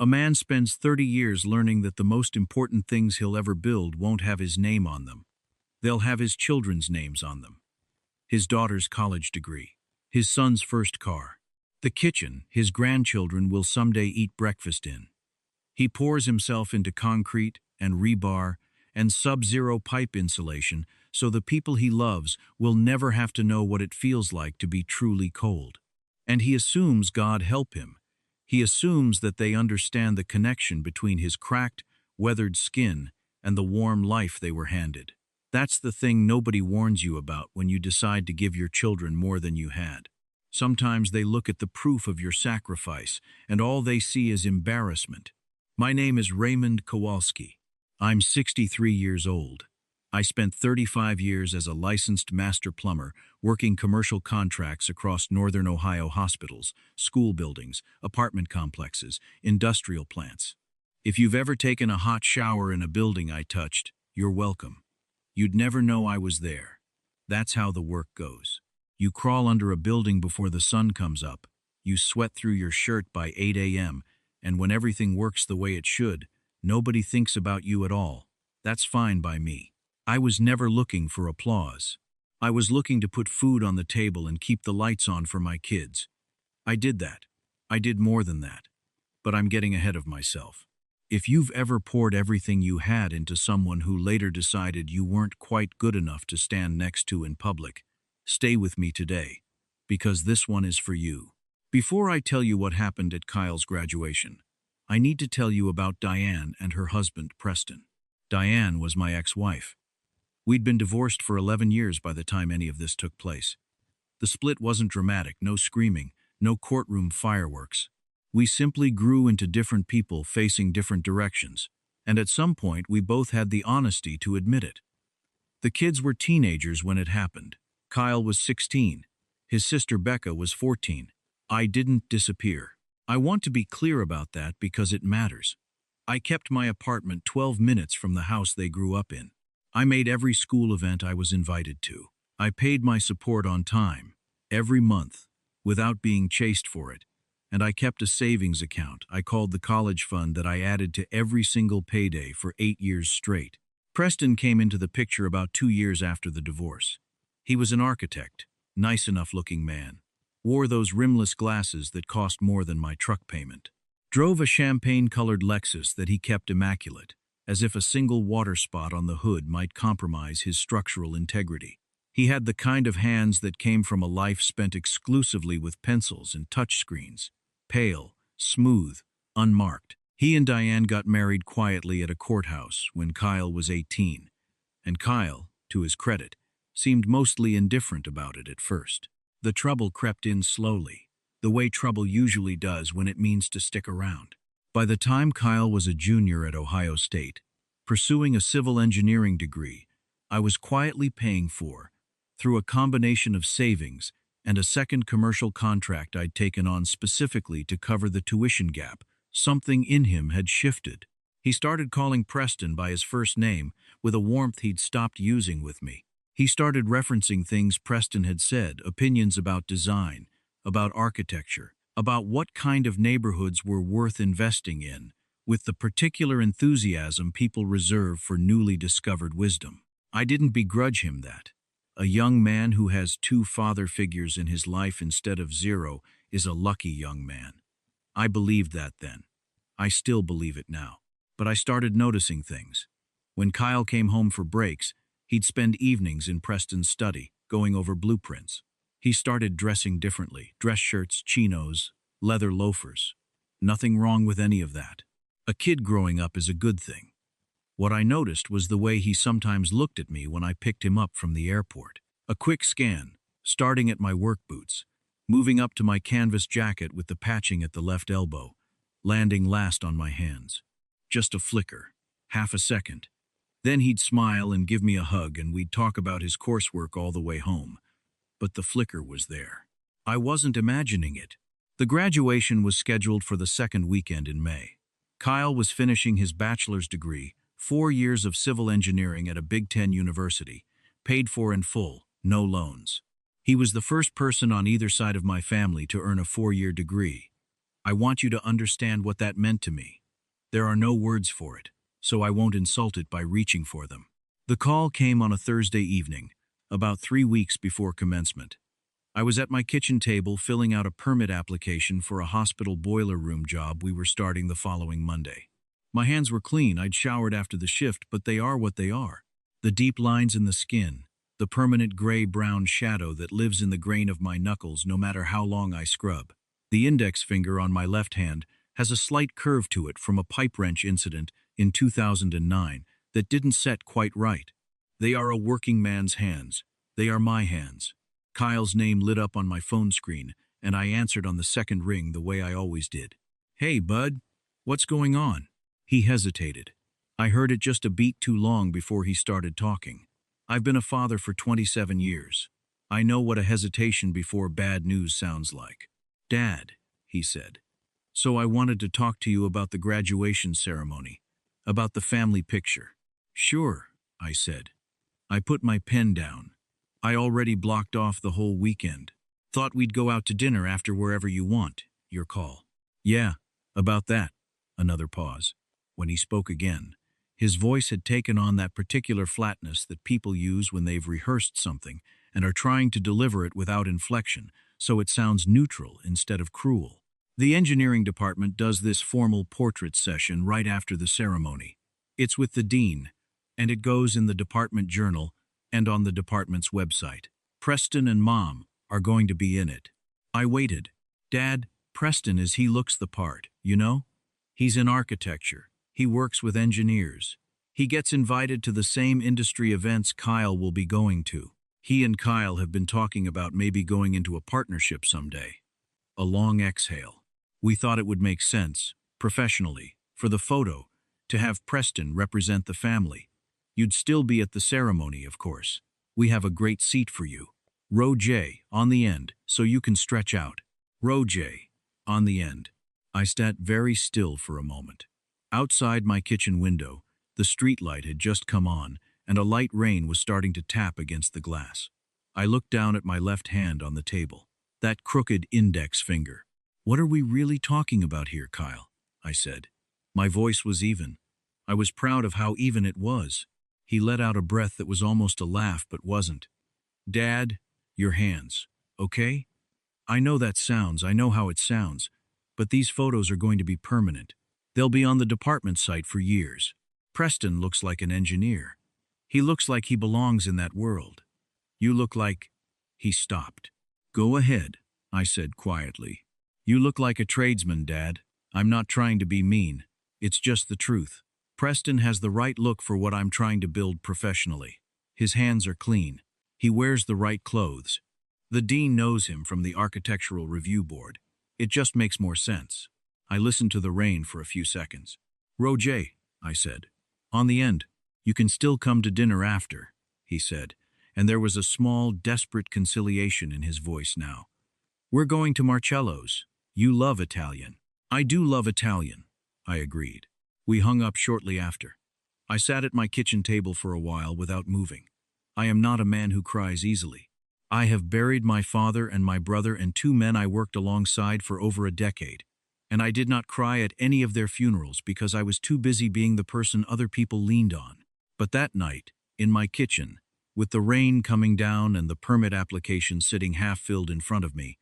A man spends 30 years learning that the most important things he'll ever build won't have his name on them. They'll have his children's names on them. His daughter's college degree, his son's first car, the kitchen his grandchildren will someday eat breakfast in. He pours himself into concrete and rebar and sub-zero pipe insulation so the people he loves will never have to know what it feels like to be truly cold. And he assumes God help him. He assumes that they understand the connection between his cracked, weathered skin and the warm life they were handed. That's the thing nobody warns you about when you decide to give your children more than you had. Sometimes they look at the proof of your sacrifice, and all they see is embarrassment. My name is Raymond Kowalski. I'm 63 years old. I spent 35 years as a licensed master plumber, working commercial contracts across northern Ohio hospitals, school buildings, apartment complexes, industrial plants. If you've ever taken a hot shower in a building I touched, you're welcome. You'd never know I was there. That's how the work goes. You crawl under a building before the sun comes up. You sweat through your shirt by 8 a.m., and when everything works the way it should, nobody thinks about you at all. That's fine by me. I was never looking for applause. I was looking to put food on the table and keep the lights on for my kids. I did that. I did more than that. But I'm getting ahead of myself. If you've ever poured everything you had into someone who later decided you weren't quite good enough to stand next to in public, stay with me today, because this one is for you. Before I tell you what happened at Kyle's graduation, I need to tell you about Diane and her husband, Preston. Diane was my ex-wife. We'd been divorced for 11 years by the time any of this took place. The split wasn't dramatic, no screaming, no courtroom fireworks. We simply grew into different people facing different directions, and at some point we both had the honesty to admit it. The kids were teenagers when it happened. Kyle was 16. His sister Becca was 14. I didn't disappear. I want to be clear about that because it matters. I kept my apartment 12 minutes from the house they grew up in. I made every school event I was invited to. I paid my support on time, every month, without being chased for it, and I kept a savings account I called the college fund that I added to every single payday for 8 years straight. Preston came into the picture about 2 years after the divorce. He was an architect, nice enough looking man, wore those rimless glasses that cost more than my truck payment, drove a champagne-colored Lexus that he kept immaculate, as if a single water spot on the hood might compromise his structural integrity. He had the kind of hands that came from a life spent exclusively with pencils and touchscreens, pale, smooth, unmarked. He and Diane got married quietly at a courthouse when Kyle was 18, and Kyle, to his credit, seemed mostly indifferent about it at first. The trouble crept in slowly, the way trouble usually does when it means to stick around. By the time Kyle was a junior at Ohio State, pursuing a civil engineering degree, I was quietly paying for, through a combination of savings and a second commercial contract I'd taken on specifically to cover the tuition gap, something in him had shifted. He started calling Preston by his first name with a warmth he'd stopped using with me. He started referencing things Preston had said, opinions about design, about architecture, about what kind of neighborhoods were worth investing in, with the particular enthusiasm people reserve for newly discovered wisdom. I didn't begrudge him that. A young man who has 2 father figures in his life instead of 0 is a lucky young man. I believed that then. I still believe it now. But I started noticing things. When Kyle came home for breaks, he'd spend evenings in Preston's study, going over blueprints. He started dressing differently, dress shirts, chinos, leather loafers. Nothing wrong with any of that. A kid growing up is a good thing. What I noticed was the way he sometimes looked at me when I picked him up from the airport. A quick scan, starting at my work boots, moving up to my canvas jacket with the patching at the left elbow, landing last on my hands. Just a flicker, half a second. Then he'd smile and give me a hug and we'd talk about his coursework all the way home. But the flicker was there. I wasn't imagining it. The graduation was scheduled for the second weekend in May. Kyle was finishing his bachelor's degree, 4 years of civil engineering at a Big Ten university, paid for in full, no loans. He was the first person on either side of my family to earn a 4-year degree. I want you to understand what that meant to me. There are no words for it, so I won't insult it by reaching for them. The call came on a Thursday evening, about 3 weeks before commencement. I was at my kitchen table filling out a permit application for a hospital boiler room job we were starting the following Monday. My hands were clean, I'd showered after the shift, but they are what they are. The deep lines in the skin, the permanent gray-brown shadow that lives in the grain of my knuckles no matter how long I scrub. The index finger on my left hand has a slight curve to it from a pipe wrench incident in 2009 that didn't set quite right. They are a working man's hands. They are my hands. Kyle's name lit up on my phone screen, and I answered on the second ring the way I always did. "Hey, bud, what's going on?" He hesitated. I heard it just a beat too long before he started talking. I've been a father for 27 years. I know what a hesitation before bad news sounds like. "Dad," he said. "So I wanted to talk to you about the graduation ceremony, about the family picture." "Sure," I said. I put my pen down. I already blocked off the whole weekend. "Thought we'd go out to dinner after wherever you want, your call." "Yeah, about that." Another pause. When he spoke again, his voice had taken on that particular flatness that people use when they've rehearsed something and are trying to deliver it without inflection, so it sounds neutral instead of cruel. The engineering department does this formal portrait session right after the ceremony. It's with the dean, and it goes in the department journal and on the department's website. Preston and Mom are going to be in it. I waited. "Dad, Preston is he looks the part, you know? He's in architecture. He works with engineers. He gets invited to the same industry events Kyle will be going to. He and Kyle have been talking about maybe going into a partnership someday." A long exhale. "We thought it would make sense, professionally, for the photo, to have Preston represent the family. You'd still be at the ceremony, of course. We have a great seat for you. Row J, on the end, so you can stretch out. Row J, on the end." I sat very still for a moment. Outside my kitchen window, the streetlight had just come on, and a light rain was starting to tap against the glass. I looked down at my left hand on the table. That crooked index finger. "What are we really talking about here, Kyle?" I said. My voice was even. I was proud of how even it was. He let out a breath that was almost a laugh but wasn't. "Dad, your hands, okay? I know how it sounds, but these photos are going to be permanent. They'll be on the department site for years. Preston looks like an engineer. He looks like he belongs in that world. You look like—" He stopped. "Go ahead," I said quietly. "You look like a tradesman, Dad. I'm not trying to be mean. It's just the truth. Preston has the right look for what I'm trying to build professionally. His hands are clean. He wears the right clothes. The dean knows him from the architectural review board. It just makes more sense." I listened to the rain for a few seconds. "Row J," I said. "On the end. You can still come to dinner after," he said, and there was a small, desperate conciliation in his voice now. "We're going to Marcello's. You love Italian." "I do love Italian," I agreed. We hung up shortly after. I sat at my kitchen table for a while without moving. I am not a man who cries easily. I have buried my father and my brother and 2 men I worked alongside for over a decade, and I did not cry at any of their funerals because I was too busy being the person other people leaned on. But that night, in my kitchen, with the rain coming down and the permit application sitting half-filled in front of me,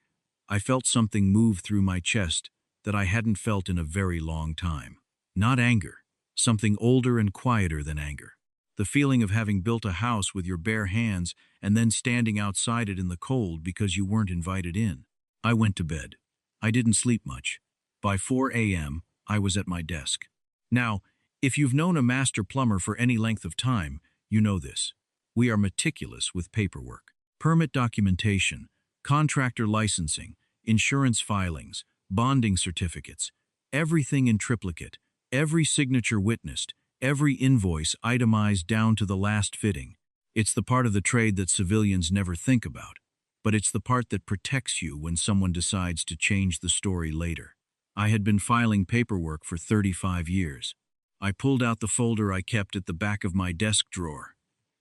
I felt something move through my chest that I hadn't felt in a very long time. Not anger, something older and quieter than anger. The feeling of having built a house with your bare hands and then standing outside it in the cold because you weren't invited in. I went to bed. I didn't sleep much. By 4 a.m., I was at my desk. Now, if you've known a master plumber for any length of time, you know this. We are meticulous with paperwork. Permit documentation, contractor licensing, insurance filings, bonding certificates, everything in triplicate, every signature witnessed, every invoice itemized down to the last fitting. It's the part of the trade that civilians never think about, but it's the part that protects you when someone decides to change the story later. I had been filing paperwork for 35 years. I pulled out the folder I kept at the back of my desk drawer,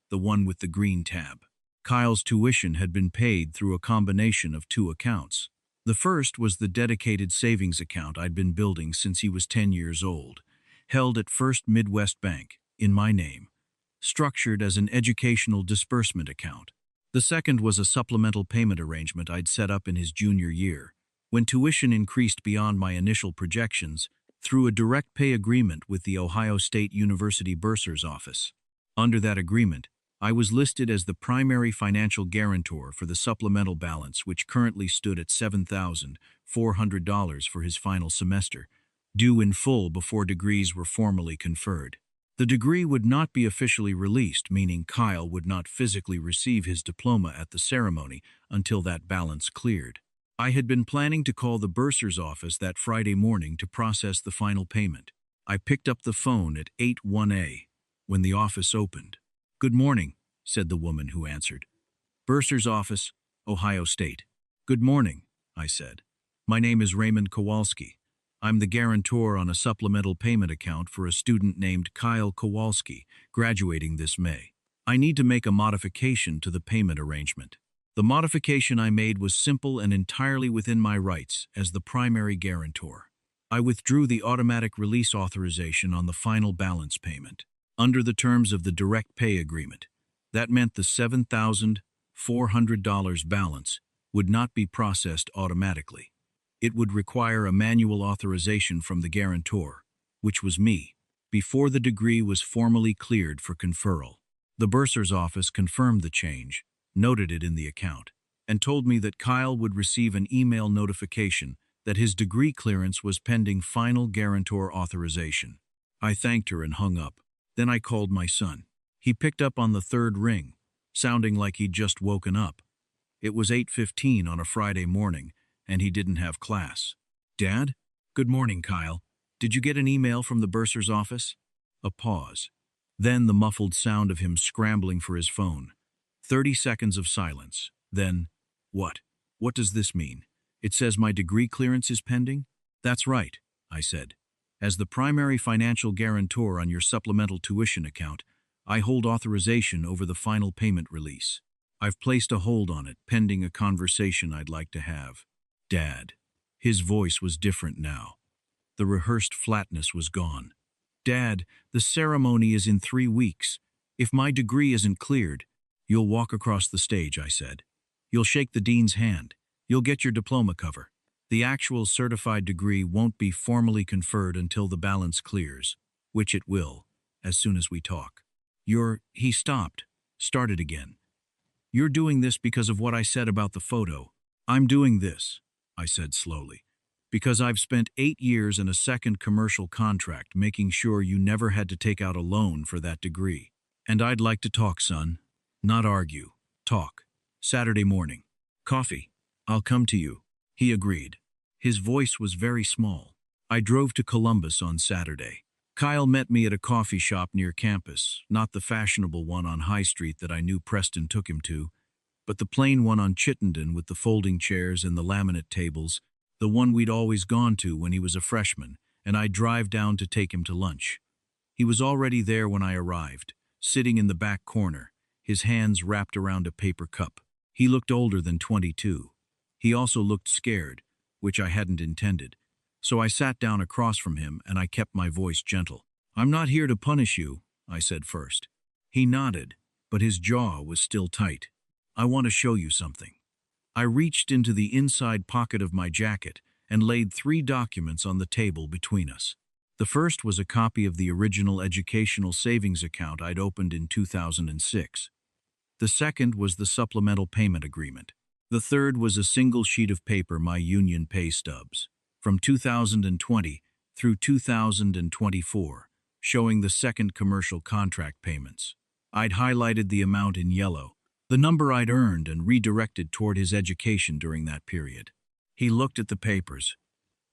the one with the green tab. Kyle's tuition had been paid through a combination of 2 accounts. The first was the dedicated savings account I'd been building since he was 10 years old, held at First Midwest Bank, in my name, structured as an educational disbursement account. The second was a supplemental payment arrangement I'd set up in his junior year, when tuition increased beyond my initial projections, through a direct pay agreement with the Ohio State University bursar's office. Under that agreement, I was listed as the primary financial guarantor for the supplemental balance, which currently stood at $7,400 for his final semester, due in full before degrees were formally conferred. The degree would not be officially released, meaning Kyle would not physically receive his diploma at the ceremony until that balance cleared. I had been planning to call the bursar's office that Friday morning to process the final payment. I picked up the phone at 81A when the office opened. "Good morning," said the woman who answered. "Bursar's office, Ohio State." "Good morning," I said. "My name is Raymond Kowalski. I'm the guarantor on a supplemental payment account for a student named Kyle Kowalski, graduating this May. I need to make a modification to the payment arrangement." The modification I made was simple and entirely within my rights as the primary guarantor. I withdrew the automatic release authorization on the final balance payment. Under the terms of the direct pay agreement, that meant the $7,400 balance would not be processed automatically. It would require a manual authorization from the guarantor, which was me, before the degree was formally cleared for conferral. The bursar's office confirmed the change, noted it in the account, and told me that Kyle would receive an email notification that his degree clearance was pending final guarantor authorization. I thanked her and hung up. Then I called my son. He picked up on the third ring, sounding like he'd just woken up. It was 8:15 on a Friday morning, and he didn't have class. "Dad? Good morning, Kyle. Did you get an email from the bursar's office?" A pause. Then the muffled sound of him scrambling for his phone. 30 seconds of silence. Then, "What? What does this mean? It says my degree clearance is pending?" "That's right," I said. "As the primary financial guarantor on your supplemental tuition account, I hold authorization over the final payment release. I've placed a hold on it, pending a conversation I'd like to have." "Dad." His voice was different now. The rehearsed flatness was gone. "Dad, the ceremony is in 3 weeks. If my degree isn't cleared, you'll walk across the stage," I said. "You'll shake the dean's hand. You'll get your diploma cover. The actual certified degree won't be formally conferred until the balance clears, which it will, as soon as we talk. He stopped, started again. "You're doing this because of what I said about the photo." "I'm doing this," I said slowly, "because I've spent 8 years in a second commercial contract making sure you never had to take out a loan for that degree. And I'd like to talk, son. Not argue. Talk. Saturday morning. Coffee. I'll come to you." He agreed. His voice was very small. I drove to Columbus on Saturday. Kyle met me at a coffee shop near campus, not the fashionable one on High Street that I knew Preston took him to, but the plain one on Chittenden with the folding chairs and the laminate tables, the one we'd always gone to when he was a freshman, and I'd drive down to take him to lunch. He was already there when I arrived, sitting in the back corner, his hands wrapped around a paper cup. He looked older than 22. He also looked scared, which I hadn't intended. So I sat down across from him and I kept my voice gentle. "I'm not here to punish you," I said first. He nodded, but his jaw was still tight. "I want to show you something." I reached into the inside pocket of my jacket and laid 3 documents on the table between us. The first was a copy of the original educational savings account I'd opened in 2006. The second was the supplemental payment agreement. The third was a single sheet of paper, my union pay stubs, from 2020 through 2024, showing the second commercial contract payments. I'd highlighted the amount in yellow, the number I'd earned and redirected toward his education during that period. He looked at the papers.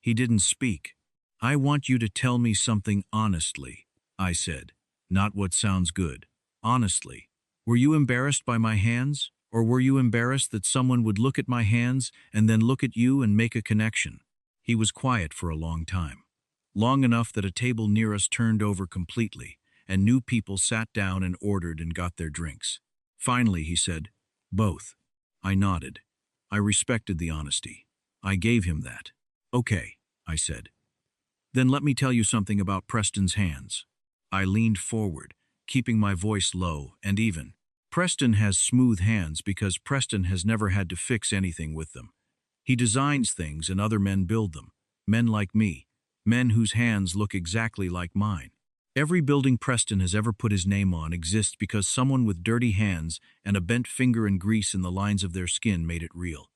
He didn't speak. "I want you to tell me something honestly," I said. "Not what sounds good. Honestly. Were you embarrassed by my hands? Or were you embarrassed that someone would look at my hands and then look at you and make a connection?" He was quiet for a long time. Long enough that a table near us turned over completely, and new people sat down and ordered and got their drinks. Finally, he said, "Both." I nodded. I respected the honesty. I gave him that. Okay, I said. Then let me tell you something about Preston's hands. I leaned forward, keeping my voice low and even. Preston has smooth hands because Preston has never had to fix anything with them. He designs things and other men build them. Men like me. Men whose hands look exactly like mine. Every building Preston has ever put his name on exists because someone with dirty hands and a bent finger and grease in the lines of their skin made it real.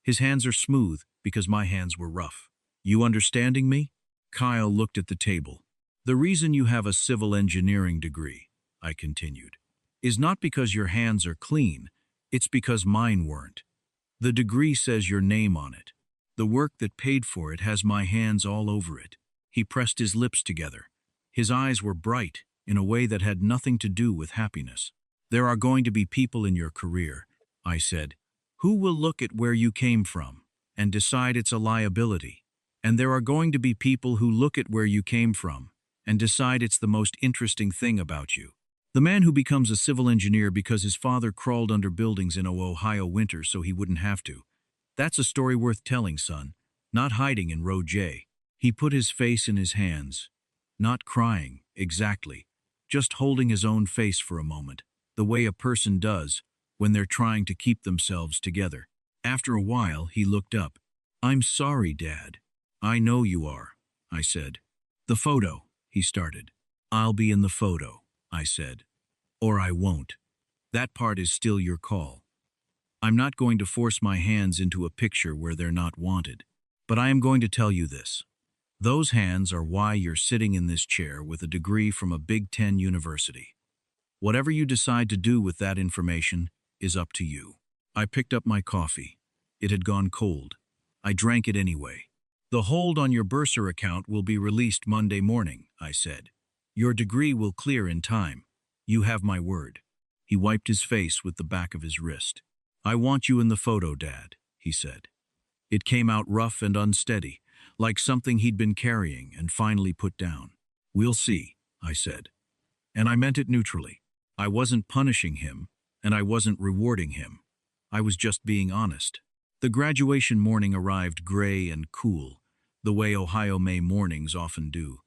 His hands are smooth because my hands were rough. You understanding me? Kyle looked at the table. The reason you have a civil engineering degree, I continued, is not because your hands are clean, it's because mine weren't. The degree says your name on it. The work that paid for it has my hands all over it. He pressed his lips together. His eyes were bright in a way that had nothing to do with happiness. There are going to be people in your career, I said, who will look at where you came from and decide it's a liability. And there are going to be people who look at where you came from and decide it's the most interesting thing about you. The man who becomes a civil engineer because his father crawled under buildings in Ohio winter so he wouldn't have to. That's a story worth telling, son, not hiding in row J. He put his face in his hands, not crying, exactly, just holding his own face for a moment, the way a person does when they're trying to keep themselves together. After a while, he looked up. I'm sorry, Dad. I know you are, I said. The photo, he started. I'll be in the photo, I said. Or I won't. That part is still your call. I'm not going to force my hands into a picture where they're not wanted. But I am going to tell you this. Those hands are why you're sitting in this chair with a degree from a Big Ten university. Whatever you decide to do with that information is up to you. I picked up my coffee. It had gone cold. I drank it anyway. The hold on your bursar account will be released Monday morning, I said. Your degree will clear in time. You have my word. He wiped his face with the back of his wrist. I want you in the photo, Dad, he said. It came out rough and unsteady, like something he'd been carrying and finally put down. We'll see, I said. And I meant it neutrally. I wasn't punishing him, and I wasn't rewarding him. I was just being honest. The graduation morning arrived gray and cool, the way Ohio May mornings often do,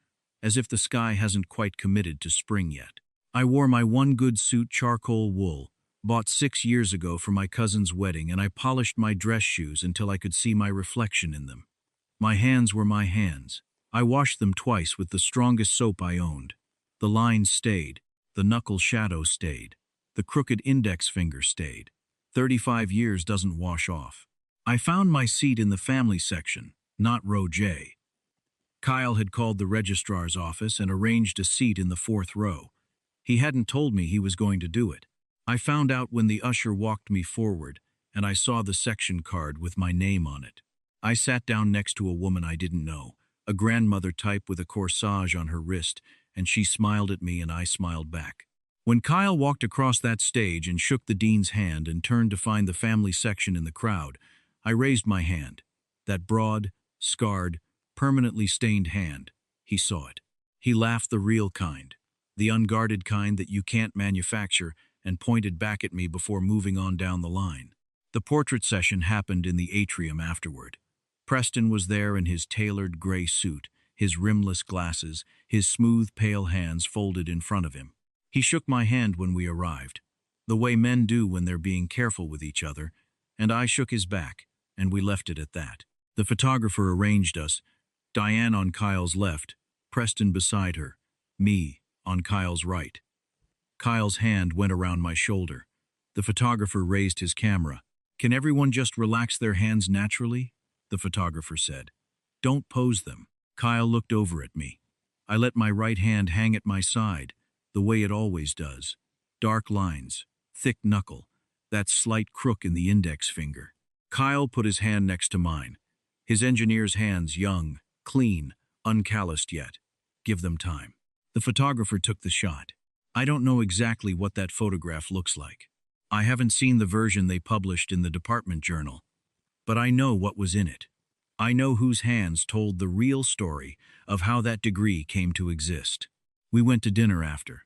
as if the sky hasn't quite committed to spring yet. I wore my one good suit charcoal wool, bought 6 years ago for my cousin's wedding, and I polished my dress shoes until I could see my reflection in them. My hands were my hands. I washed them twice with the strongest soap I owned. The lines stayed, the knuckle shadow stayed, the crooked index finger stayed. 35 years doesn't wash off. I found my seat in the family section, not row J. Kyle had called the registrar's office and arranged a seat in the 4th row. He hadn't told me he was going to do it. I found out when the usher walked me forward, and I saw the section card with my name on it. I sat down next to a woman I didn't know, a grandmother type with a corsage on her wrist, and she smiled at me and I smiled back. When Kyle walked across that stage and shook the dean's hand and turned to find the family section in the crowd, I raised my hand. That broad, scarred, permanently stained hand. He saw it. He laughed, the real kind, the unguarded kind that you can't manufacture, and pointed back at me before moving on down the line. The portrait session happened in the atrium afterward. Preston was there in his tailored gray suit, his rimless glasses, his smooth, pale hands folded in front of him. He shook my hand when we arrived, the way men do when they're being careful with each other, and I shook his back, and we left it at that. The photographer arranged us, Diane on Kyle's left, Preston beside her, me on Kyle's right. Kyle's hand went around my shoulder. The photographer raised his camera. Can everyone just relax their hands naturally? The photographer said. Don't pose them. Kyle looked over at me. I let my right hand hang at my side, the way it always does. Dark lines, thick knuckle, that slight crook in the index finger. Kyle put his hand next to mine. His engineer's hands, young, clean, uncalloused yet. Give them time. The photographer took the shot. I don't know exactly what that photograph looks like. I haven't seen the version they published in the department journal. But I know what was in it. I know whose hands told the real story of how that degree came to exist. We went to dinner after.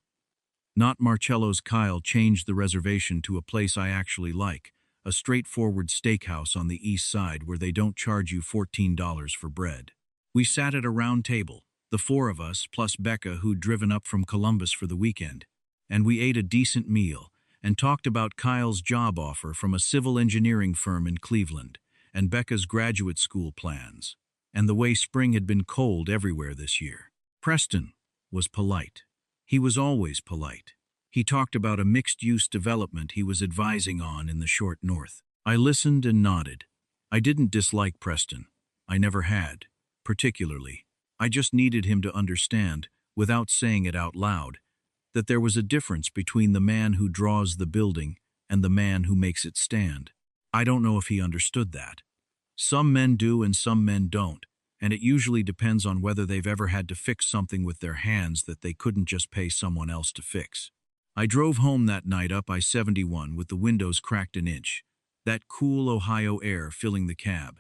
Not Marcello's. Kyle changed the reservation to a place I actually like, a straightforward steakhouse on the east side where they don't charge you $14 for bread. We sat at a round table, the four of us, plus Becca, who'd driven up from Columbus for the weekend, and we ate a decent meal and talked about Kyle's job offer from a civil engineering firm in Cleveland, and Becca's graduate school plans, and the way spring had been cold everywhere this year. Preston was polite. He was always polite. He talked about a mixed-use development he was advising on in the short north. I listened and nodded. I didn't dislike Preston. I never had, particularly. I just needed him to understand, without saying it out loud, that there was a difference between the man who draws the building and the man who makes it stand. I don't know if he understood that. Some men do and some men don't, and it usually depends on whether they've ever had to fix something with their hands that they couldn't just pay someone else to fix. I drove home that night up I-71 with the windows cracked an inch, that cool Ohio air filling the cab.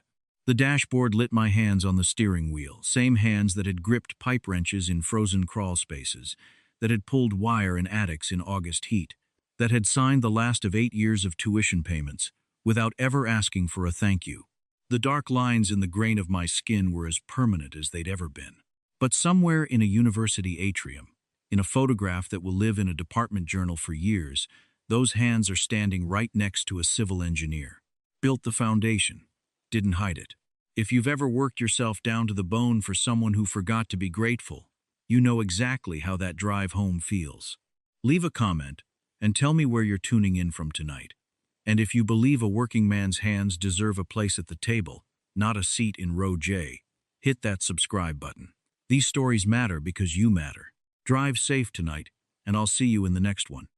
The dashboard lit my hands on the steering wheel, same hands that had gripped pipe wrenches in frozen crawl spaces, that had pulled wire in attics in August heat, that had signed the last of 8 years of tuition payments without ever asking for a thank you. The dark lines in the grain of my skin were as permanent as they'd ever been. But somewhere in a university atrium, in a photograph that will live in a department journal for years, those hands are standing right next to a civil engineer. Built the foundation, didn't hide it. If you've ever worked yourself down to the bone for someone who forgot to be grateful, you know exactly how that drive home feels. Leave a comment and tell me where you're tuning in from tonight. And if you believe a working man's hands deserve a place at the table, not a seat in row J, hit that subscribe button. These stories matter because you matter. Drive safe tonight, and I'll see you in the next one.